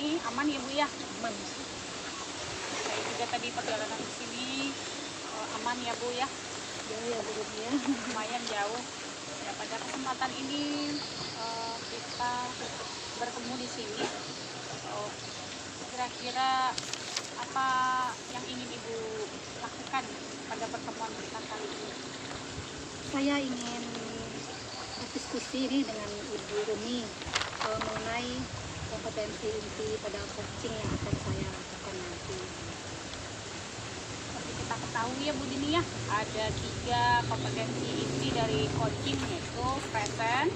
ini aman ya Bu ya? Aman. Saya juga tadi perjalanan ke sini aman ya Bu ya? Jauh ya Bu ya. Lumayan jauh. Ya pada kesempatan ini kita bertemu di sini. Kira-kira apa yang ingin Ibu lakukan pada pertemuan kita kali ini? Saya ingin berdiskusi nih dengan Ibu Rumi mengenai kompetensi inti pada coaching yang akan saya lakukan nanti. Seperti kita ketahui ya Bu Dini ya, ada 3 kompetensi inti dari coaching, yaitu present,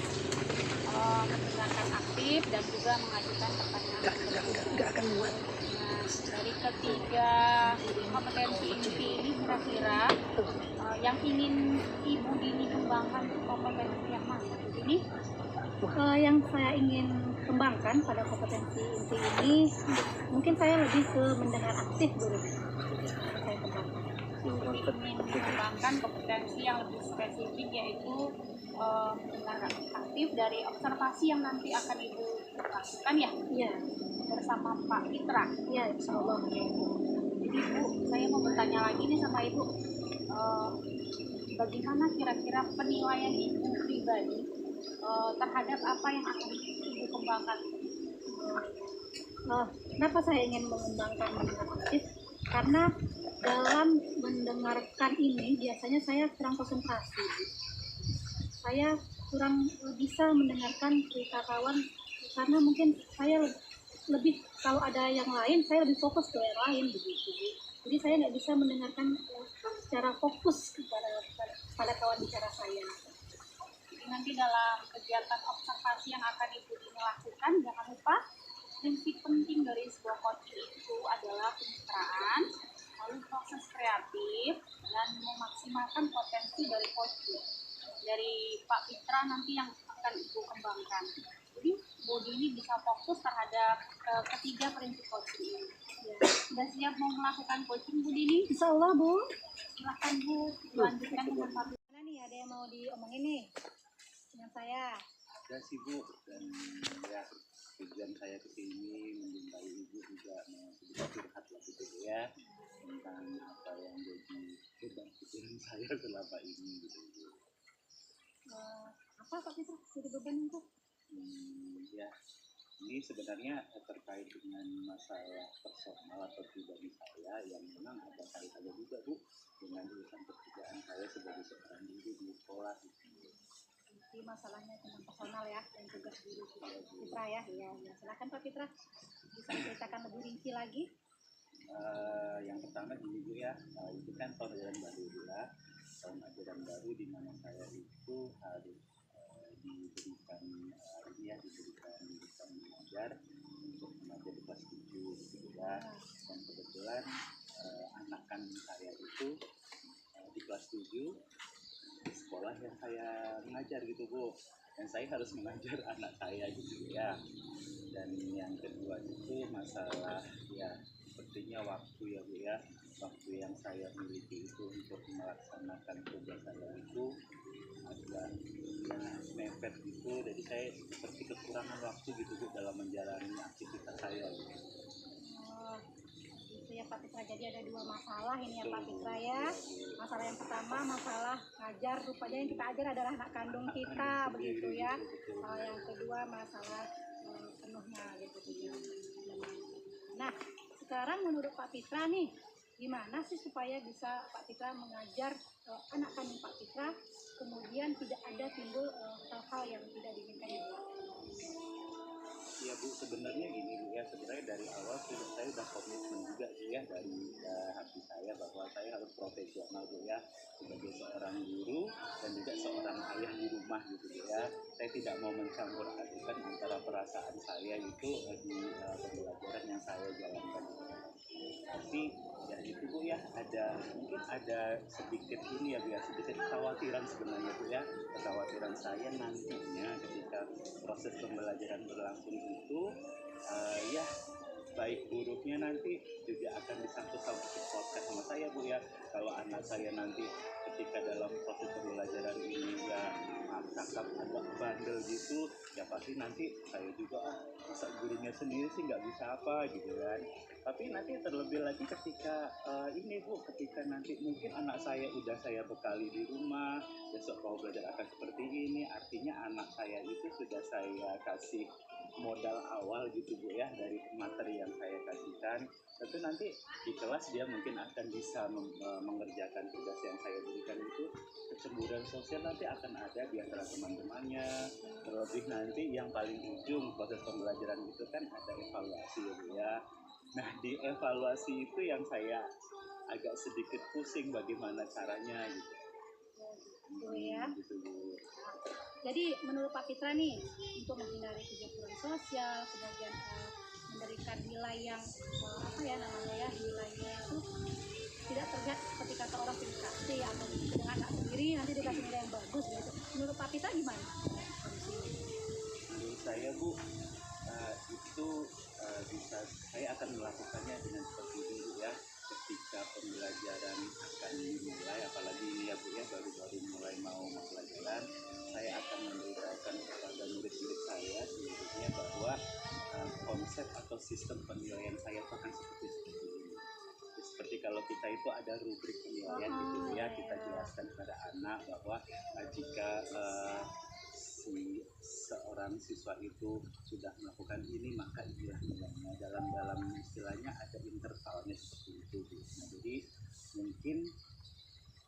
mendengarkan aktif, dan juga mengajukan pertanyaan. Nggak akan muat. Nah, dari ketiga kompetensi inti ini kira-kira yang ingin Ibu Dini kembangkan kompetensi yang mana Bu Dini? Yang saya ingin kembangkan pada kompetensi inti ini, mungkin saya lebih ke mendengar aktif dulu. Saya kembangkan. Ingin mengembangkan kompetensi yang lebih spesifik, yaitu mendengar aktif dari observasi yang nanti akan Ibu lakukan ya? Iya. Bersama Pak Fitra. Iya, insya Allah. Jadi Bu, saya mau bertanya lagi nih sama Ibu, bagaimana kira-kira penilaian Ibu pribadi terhadap apa yang akan Ibu kembangkan? Kenapa saya ingin mengembangkan mendengar aktif? Karena dalam mendengarkan ini biasanya saya kurang konsentrasi. Saya kurang bisa mendengarkan cerita kawan karena mungkin saya lebih, kalau ada yang lain saya lebih fokus ke yang lain begitu. Jadi saya nggak bisa mendengarkan secara fokus pada kawan bicara saya. Jadi nanti dalam kegiatan observasi yang akan Ibu Dini lakukan, jangan lupa prinsip penting dari sebuah coaching itu adalah kemitraan, lalu proses kreatif, dan memaksimalkan potensi dari coaching. Dari Pak Fitra nanti yang akan Ibu kembangkan. Jadi Bu Dini bisa fokus terhadap ketiga prinsip coaching ini. Sudah siap mau melakukan coaching Bu Dini? Insya Allah Bu. Silahkan Bu, lanjutkan dengan Pak Fitra. Mana nih, ada yang mau diomongin nih dengan saya? Ada sih Bu, dan ya tujuan saya kesini menjumpai Ibu juga mau sedikit curhat lah gitu ya, tentang apa yang jadi beban pikiran saya selama ini gitu Bu. Apa Pak Fitra jadi beban itu? Ya ini sebenarnya terkait dengan masalah personal atau pribadi saya yang memang ada kaitannya juga Bu dengan urusan pekerjaan saya sebagai seorang guru di sekolah gitu. Jadi masalahnya tentang personal ya, dan tugas guru Fitra ya. Iya, silakan Pak Fitra, bisa ceritakan lebih rinci lagi. Yang pertama gini Bu ya, itu kan tahun ajaran baru ya, tahun ajaran baru di mana saya itu harus diberikan diberikan mengajar untuk mengajar di kelas 7 gitu ya. Dan kebetulan anak kandung saya itu di kelas 7 di sekolah yang saya mengajar gitu Bu, dan saya harus mengajar anak saya gitu ya. Dan yang kedua itu masalah ya sepertinya waktu ya Bu ya, waktu yang saya miliki itu untuk melaksanakan tugas saya itu agak ya mepet gitu, jadi saya seperti kekurangan waktu gitu Bu dalam menjalani aktivitas saya gitu. Itu ya Pak Fitra, jadi ada 2 masalah ini ya Pak Fitra ya. Masalah yang pertama masalah ngajar, rupanya yang kita ajar adalah anak kandung kita begitu ya. Yang kedua masalah penuhnya gitu. Nah sekarang menurut Pak Fitra nih, gimana sih supaya bisa Pak Fitra mengajar anak kandung Pak Fitra, kemudian tidak ada timbul hal-hal yang tidak diinginkan Ibu? Ya Bu, sebenarnya gini Bu ya, sebenarnya dari awal saya udah komitmen juga sih ya dari hati saya bahwa saya harus profesional Bu ya, sebagai seorang guru dan juga seorang ayah di rumah gitu Bu ya. Saya tidak mau mencampur adukan antara perasaan saya itu di pembelajaran yang saya jalankan. Tapi ya itu Bu ya, mungkin ada sedikit ini ya Bu ya, sedikit kekhawatiran sebenarnya Bu ya, kekhawatiran saya nantinya ketika proses pembelajaran berlangsung itu ya baik buruknya nanti juga akan disangkut sama saya Bu ya. Kalau anak saya nanti ketika dalam proses pembelajaran ini ya kakap agak bandel gitu, ya pasti nanti saya juga masa gurunya sendiri sih nggak bisa apa gitu kan. Tapi nanti terlebih lagi ketika ini Bu, ketika nanti mungkin anak saya udah saya bekali di rumah, besok mau belajar akan seperti ini, artinya anak saya itu sudah saya kasih modal awal gitu Bu ya, dari materi yang saya kasihkan. Tentu nanti di kelas dia mungkin akan bisa mengerjakan tugas yang saya berikan itu. Kecemburuan sosial nanti akan ada di antara teman-temannya. Terlebih nanti yang paling ujung proses pembelajaran itu kan ada evaluasi ya Bu ya. Nah di evaluasi itu yang saya agak sedikit pusing bagaimana caranya gitu. Gitu ya. Gitu Bu. Jadi menurut Pak Fitra nih, untuk menghindari kejahatan sosial, kemudian memberikan nilai yang nilainya itu tidak terlihat seperti kata orang prestasi atau dengan anak sendiri nanti dikasih nilai yang bagus gitu. Menurut Pak Fitra gimana? Menurut saya Bu, itu bisa saya akan melakukannya dengan seperti ini Bu ya. Ketika pembelajaran akan dimulai, apalagi ini ya Bu ya, baru-baru mulai mau pelajaran, saya akan memberitakan kepada murid-murid saya seluruhnya bahwa konsep atau sistem penilaian saya itu akan seperti ini. Seperti kalau kita itu ada rubrik penilaian gitu ya, kita jelaskan kepada anak bahwa jika seorang siswa itu sudah melakukan ini maka inilah nilainya, dalam istilahnya ada intervalnya seperti itu. Nah, jadi mungkin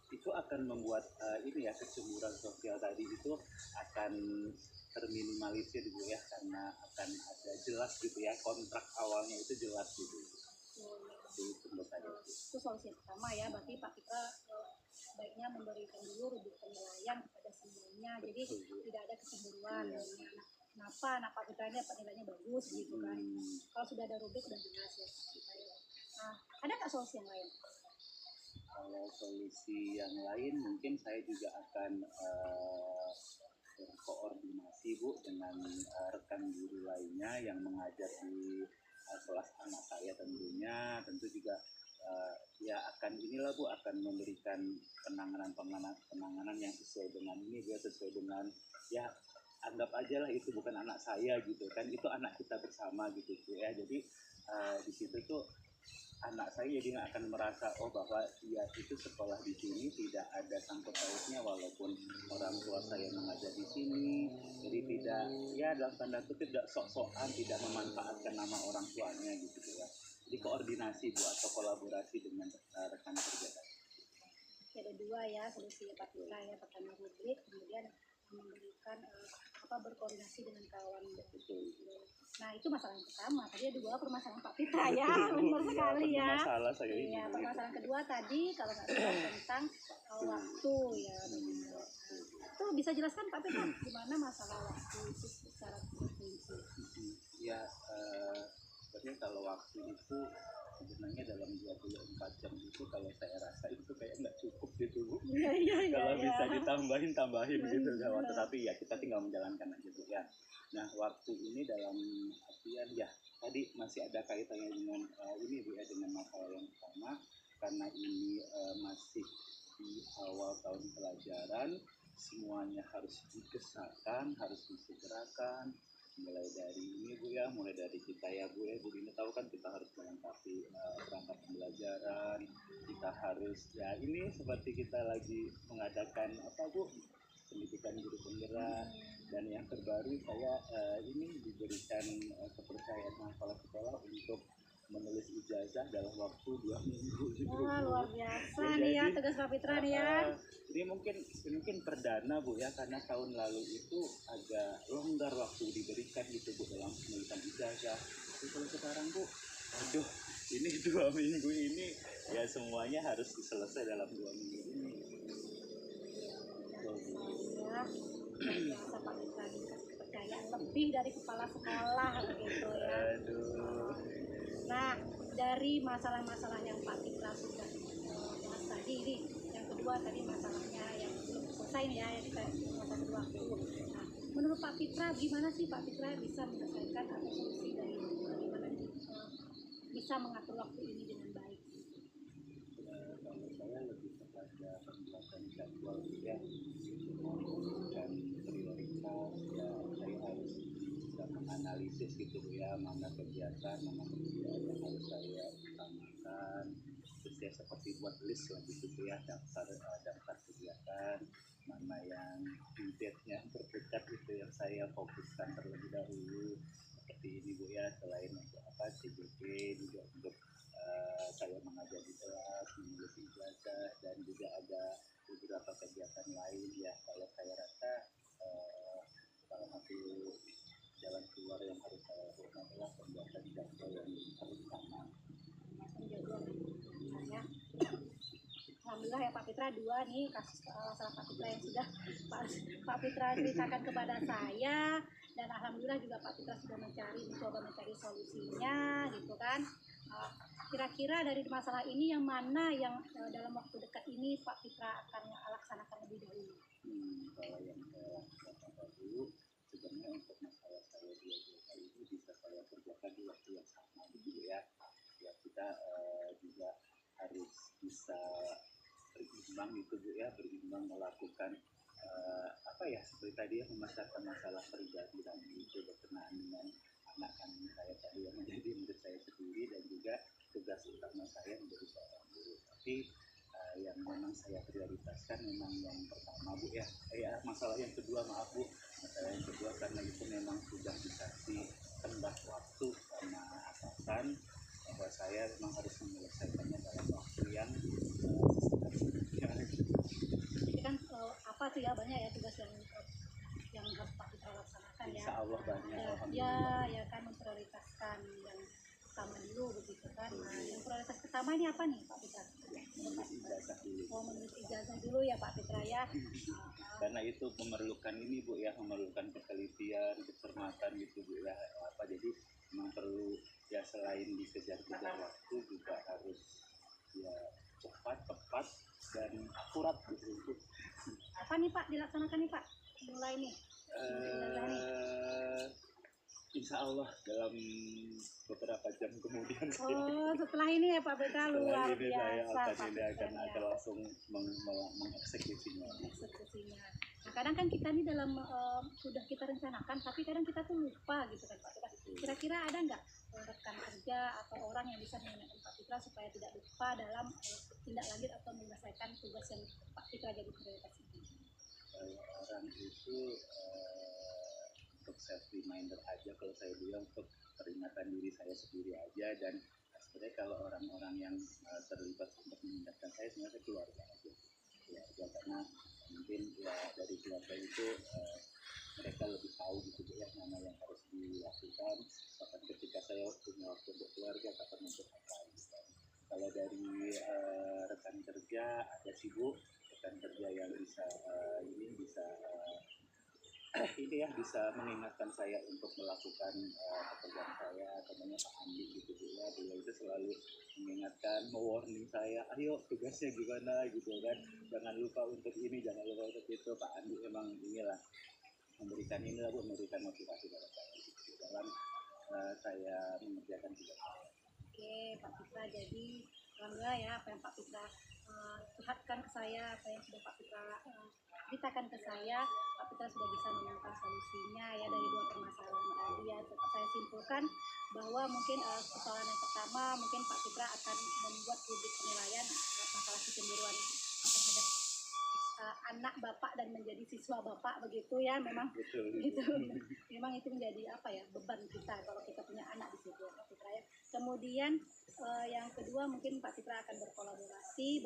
itu akan membuat ini ya, kecemburuan sosial tadi itu akan terminimalisir gitu ya, karena akan ada jelas gitu ya, kontrak awalnya itu jelas gitu. Itu menurut saya. Itu solusi pertama ya, berarti Pak Fitra baiknya memberikan dulu rubrik penilaian kepada semuanya, jadi tidak ada kecemburuan. Kenapa anak Pak Fitra ini nilainya bagus gitu kan? Kalau sudah ada rubrik udah jelas ya. Nah, ada nggak solusi yang lain? Kalau solusi yang lain mungkin saya juga akan berkoordinasi Bu dengan rekan guru lainnya yang mengajar di kelas anak saya tentunya, tentu juga ya akan inilah Bu, akan memberikan penanganan yang sesuai dengan ini ya, sesuai dengan ya, anggap aja lah itu bukan anak saya gitu kan, itu anak kita bersama gitu ya. Jadi di situ tuh anak saya jadi nggak akan merasa bahwa dia itu sekolah di sini tidak ada sangkut pautnya walaupun orang tua saya mengajar di sini, jadi tidak ya dalam tanda kutip tidak sok-sokan, tidak memanfaatkan nama orang tuanya gitu ya. Jadi koordinasi Bu atau kolaborasi dengan rekan kerja. Ada dua ya solusi Pak Fitra ya, pertama rubrik, kemudian memberikan berkoordinasi dengan kawan. Nah itu masalah yang pertama, tadi ada dua permasalahan Pak Fitra ya, benar sekali ya. Masalah saya ini. Iya, permasalahan kedua tadi kalau nggak salah tentang waktu ya. Itu bisa jelaskan Pak Fitra gimana masalah waktu itu secara prinsip? Ya, sebenarnya kalau waktu itu sebenarnya dalam 24 jam itu kalau saya rasa itu kayak nggak cukup gitu Bu. Kalau bisa tambahin gitu ya. Tetapi ya kita tinggal menjalankan aja Bu ya. Nah waktu ini dalam artian ya tadi masih ada kaitannya dengan ini Bu ya, dengan masalah yang pertama, karena ini masih di awal tahun pelajaran, semuanya harus dikesahkan, harus disegerakan, mulai dari ini Bu ya, mulai dari kita ya Bu ya, Bu ini tahu kan kita harus melengkapi perangkat pembelajaran, kita harus ya ini seperti kita lagi mengadakan apa Bu, pendidikan guru penggerak. Dan yang terbaru saya ini diberikan kepercayaan kepala sekolah untuk menulis ijazah dalam waktu 2 minggu gitu. Wah, luar biasa nih ya tugas Pak Fitra nih ya. Ini mungkin perdana Bu ya, karena tahun lalu itu agak longgar waktu diberikan gitu Bu dalam penulisan ijazah. Tapi kalau sekarang Bu, aduh ini 2 minggu ini ya semuanya harus selesai dalam 2 minggu ini. Ya, biasa Pak Fitra dikasih kepercayaan lebih dari kepala sekolah begitu ya. Aduh. Nah, dari masalah-masalah yang Pak Fitra sudah bahas tadi, ini yang kedua tadi masalahnya yang belum selesai nih ya, yang kita masalah kedua. Nah, menurut Pak Fitra gimana sih Pak Fitra bisa menyelesaikan atau solusi dari bagaimana bisa mengatur waktu ini dengan baik? Kalau saya lebih kepada pembuatan jadwal ya, dan masyarakat ya saya harus bisa menganalisis gitu Bu ya, mana kegiatan mana pekerjaan yang harus saya utamakan, terus ya seperti buat list lah gitu Bu ya, daftar kegiatan mana yang intentnya terdekat itu yang saya fokuskan terlebih dahulu seperti ini Bu ya. Selain untuk apa CBP juga untuk saya mengajar di kelas, menulis ijazah, dan juga ada beberapa kegiatan lain ya. Kalau saya rasa salah satu jalan keluar yang harus saya lakukan adalah kegiatan jadwal yang harus sama. Ya. Alhamdulillah ya Pak Fitra, dua nih kasus salah Pak Fitra yang sudah Pak Fitra ceritakan kepada saya, dan alhamdulillah juga Pak Fitra sudah mencoba mencari solusinya gitu kan. Kira-kira dari masalah ini yang mana yang dalam waktu dekat ini Pak Fitra akan laksanakan lebih dahulu? Kalau yang saya lakukan dulu sebenarnya untuk masalah saya kali ini bisa saya kerjakan di waktu yang sama gitu ya. Ya kita juga harus bisa berimbang gitu Bu ya, berimbang melakukan apa ya seperti tadi ya, memasarkan masalah pribadi dan itu berkenaan dengan anak kandung saya tadi yang menjadi murid saya sendiri, dan juga tugas utama saya menjadi seorang guru. Tapi yang memang saya prioritaskan memang yang pertama Bu ya, masalah yang kedua maaf Bu, masalah yang kedua karena itu memang sudah dikasih tenggat waktu sama atasan bahwa saya memang harus menyelesaikannya dalam waktu yang Ini kan apa sih ya, banyak ya tugas yang harus Pak Fitra laksanakan ya. Insya Allah banyak, Ya kan, memprioritaskan yang pertama dulu begitu kan. Nah, yang prioritas pertama ini apa nih Pak Fitra? menulis ijazah dulu. Menulis ijazah dulu ya Pak Fitra ya. Karena itu memerlukan ini Bu ya, memerlukan ketelitian, kecermatan gitu Bu ya. Jadi memang perlu ya, selain dikejar-kejar waktu juga harus ya cepat, tepat, dan akurat gitu. Apa nih Pak dilaksanakan nih Pak? Mulai nih. Insya Allah dalam beberapa jam kemudian setelah ini ya Pak Fitra, luar biasa saya akan langsung mengeksekusinya. Nah, kadang kan kita nih dalam sudah kita rencanakan, tapi kadang kita tuh lupa gitu kan Pak Fitra. Kira-kira ada nggak rekan kerja atau orang yang bisa mengingatkan Pak Fitra supaya tidak lupa dalam tindak lanjut atau menyelesaikan tugas yang Pak Fitra jadi prioritas ini? Kalau orang itu untuk self reminder aja, kalau saya bilang untuk peringatan diri saya sendiri aja, dan sebenarnya kalau orang-orang yang terlibat untuk mengingatkan saya sebenarnya keluarga aja, karena mungkin ya dari keluarga itu mereka lebih tahu gitu ya mana yang harus dilakukan, bahkan ketika saya punya waktu untuk keluarga kapan untuk apa gitu. Kalau dari rekan kerja ada sih Bu, rekan kerja yang bisa ini ya, bisa mengingatkan saya untuk melakukan pekerjaan saya, temannya Pak Andi gitu ya. Beliau itu selalu mengingatkan, mewarning saya, ayo tugasnya gimana gitu kan, jangan lupa untuk ini, jangan lupa untuk itu. Pak Andi memang inilah memberikan motivasi pada saya gitu, dalam saya mengerjakan tugas saya. Oke Pak Fitra, jadi alhamdulillah ya apa yang Pak Fitra lihatkan ke saya, apa yang sudah Pak Fitra ceritakan ke saya, Pak Fitra sudah bisa menemukan solusinya ya dari dua permasalahan tadi ya. Saya simpulkan bahwa mungkin persoalan yang pertama, mungkin Pak Fitra akan membuat rubrik penilaian masalah kecemburuan terhadap anak bapak dan menjadi siswa bapak begitu ya. Memang Betul. gitu. Memang itu menjadi apa ya, beban kita kalau kita punya anak di situ Pak Fitra ya. Kemudian yang kedua mungkin Pak Fitra akan berkoordinasi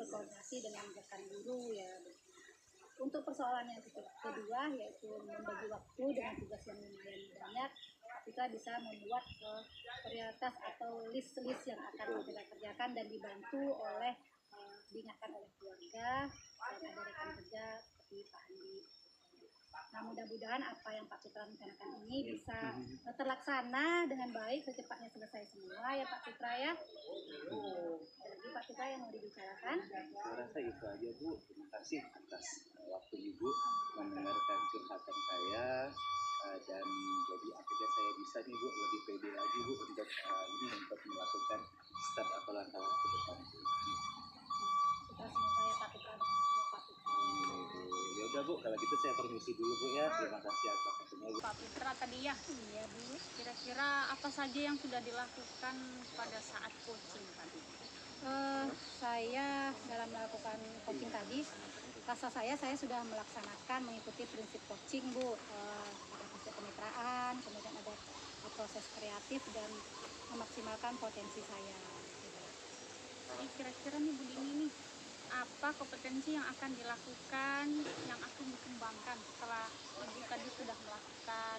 dengan rekan guru ya. Untuk persoalan yang kedua yaitu membagi waktu dengan tugas yang lumayan banyak, Pak Fitra bisa membuat prioritas atau list-list yang akan Pak Fitra kerjakan dan dibantu oleh diingatkan oleh keluarga dan ada rekan kerja seperti Pak Andi. Nah, mudah-mudahan apa yang Pak Fitra rencanakan ini bisa terlaksana dengan baik, secepatnya selesai semua ya Pak Fitra ya. Jadi Pak Fitra yang mau dibicarakan? Saya rasa itu aja Bu. Terima kasih atas waktu Ibu mendengarkan curhatan saya, dan jadi akhirnya saya bisa nih Bu lebih pede lagi Bu untuk melakukan step atau langkah ke depan. Kita semoga ya Pak Fitra dengan semua Pak Fitra. Ya udah Bu, kalau gitu saya permisi dulu Bu ya. Terima kasih atas waktunya Bu. Pak Fitra tadi ya. Iya Bu. Kira-kira apa saja yang sudah dilakukan pada saat coaching tadi? Saya dalam melakukan coaching tadi, rasa saya sudah melaksanakan mengikuti prinsip coaching Bu. Ada prinsip kemitraan, kemudian ada proses kreatif dan memaksimalkan potensi saya. Jadi kira-kira nih Bu Dini nih, apa kompetensi yang akan dilakukan, yang akan dikembangkan setelah Ibu tadi sudah melakukan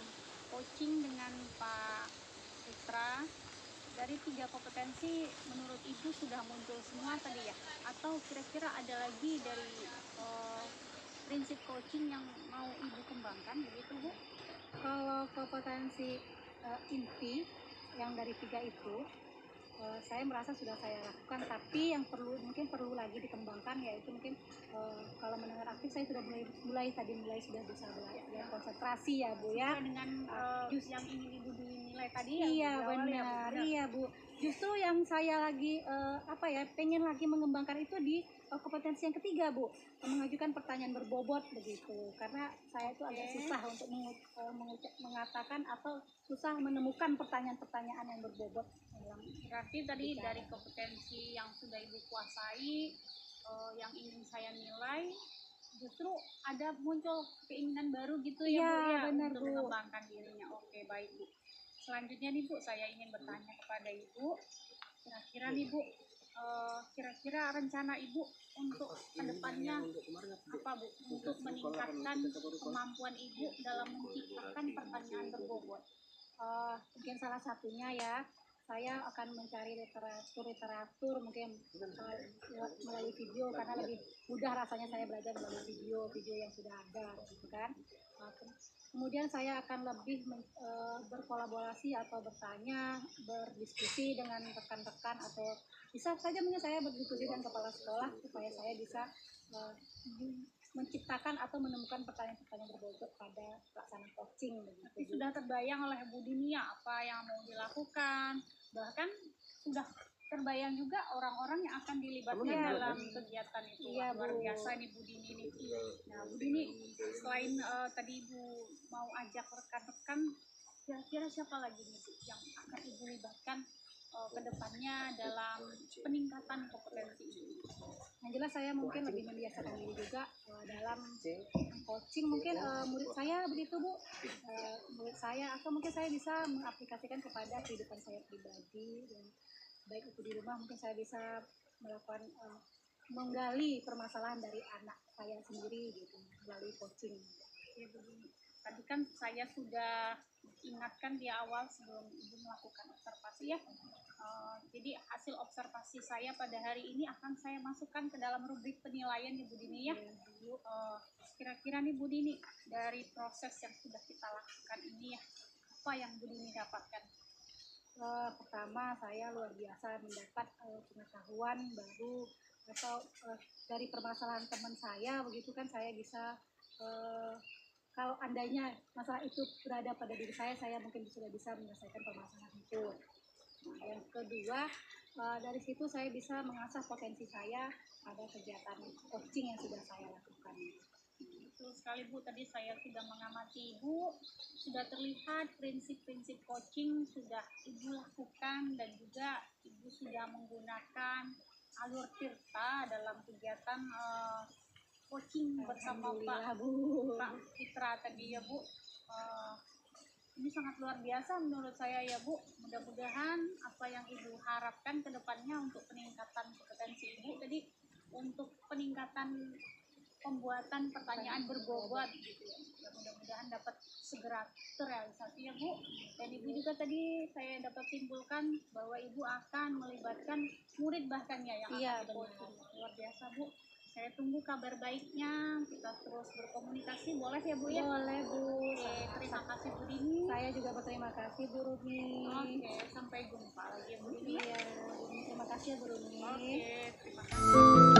coaching dengan Pak Fitra? Dari 3 kompetensi menurut Ibu sudah muncul semua tadi ya? Atau kira-kira ada lagi dari prinsip coaching yang mau Ibu kembangkan begitu Bu? Kalau kompetensi inti yang dari 3 itu, saya merasa sudah saya lakukan, tapi yang mungkin perlu lagi dikembangkan yaitu mungkin kalau mendengar aktif saya sudah mulai sudah bisa belajar konsentrasi ya Bu ya. Sesuai dengan yang ingin Ibu dinilai tadi ya? Iya di awal ya, Bu? benar, iya Bu. Justru yang saya lagi pengen lagi mengembangkan itu di kompetensi yang ketiga Bu, mengajukan pertanyaan berbobot begitu. Karena saya itu agak susah untuk mengatakan atau susah menemukan pertanyaan-pertanyaan yang berbobot. Berarti tadi dari kompetensi yang sudah Ibu kuasai, yang ingin saya nilai, justru ada muncul keinginan baru gitu ya Iya, Bu ya, benar, untuk Bu. mengembangkan dirinya. Oke, baik Bu. Selanjutnya nih Bu, saya ingin bertanya kepada Ibu, kira-kira nih Bu, kira-kira rencana Ibu untuk kedepannya apa Bu, untuk meningkatkan kemampuan Ibu dalam menciptakan pertanyaan berbobot? Mungkin salah satunya ya, saya akan mencari literatur mungkin melalui video karena lebih mudah rasanya saya belajar melalui video yang sudah ada gitu kan. Kemudian saya akan lebih berkolaborasi atau bertanya, berdiskusi dengan rekan-rekan atau bisa saja mungkin saya berdiskusi dengan kepala sekolah supaya saya bisa menciptakan atau menemukan pertanyaan-pertanyaan berbobot pada pelaksanaan coaching begitu. Sudah terbayang oleh Bu Dini ya apa yang mau dilakukan, bahkan sudah terbayang juga orang-orang yang akan dilibatkan dalam kegiatan itu. Iya, Luar Bu. biasa nih Bu Dini nih. Nah Bu Dini, selain tadi Ibu mau ajak rekan-rekan, kira-kira siapa lagi nih Bu yang akan Ibu libatkan ke depannya dalam peningkatan kompetensi ini? Yang jelas saya mungkin lebih membiasakan diri juga dalam coaching mungkin murid saya begitu Bu, murid saya atau mungkin saya bisa mengaplikasikan kepada kehidupan saya pribadi dan baik itu di rumah mungkin saya bisa melakukan menggali permasalahan dari anak saya sendiri gitu melalui coaching. Ya, tadi kan saya sudah ingatkan di awal sebelum Ibu melakukan observasi ya. Jadi hasil observasi saya pada hari ini akan saya masukkan ke dalam rubrik penilaian Ibu Dini ya. Kira-kira nih Bu Dini, dari proses yang sudah kita lakukan ini ya, apa yang Bu Dini dapatkan? Pertama saya luar biasa mendapat pengetahuan baru atau dari permasalahan teman saya begitu kan saya bisa kalau andainya masalah itu berada pada diri saya mungkin sudah bisa menyelesaikan permasalahan itu. Nah, yang kedua dari situ saya bisa mengasah potensi saya pada kegiatan coaching yang sudah saya lakukan. Betul sekali Bu, tadi saya sudah mengamati Ibu, sudah terlihat prinsip-prinsip coaching sudah Ibu lakukan dan juga Ibu sudah menggunakan alur tirta dalam kegiatan coaching bersama Pak Fitra tadi ya Bu. Ini sangat luar biasa menurut saya ya Bu. Mudah-mudahan apa yang Ibu harapkan ke depannya untuk peningkatan kompetensi Ibu tadi, untuk peningkatan pembuatan pertanyaan berbobot gitu ya. Mudah-mudahan dapat segera terrealisasi ya Bu. Dan Ibu juga tadi saya dapat simpulkan bahwa Ibu akan melibatkan murid bahkan ya yang akan coaching. Luar biasa Bu. Saya tunggu kabar baiknya, kita terus berkomunikasi, boleh ya Bu ya? Boleh Bu. Oke, terima kasih Bu Dini. Saya juga berterima kasih Bu Rumi. Oke, sampai jumpa lagi Bu Dini. Iya, terima kasih ya Bu Rumi. Oke, terima kasih.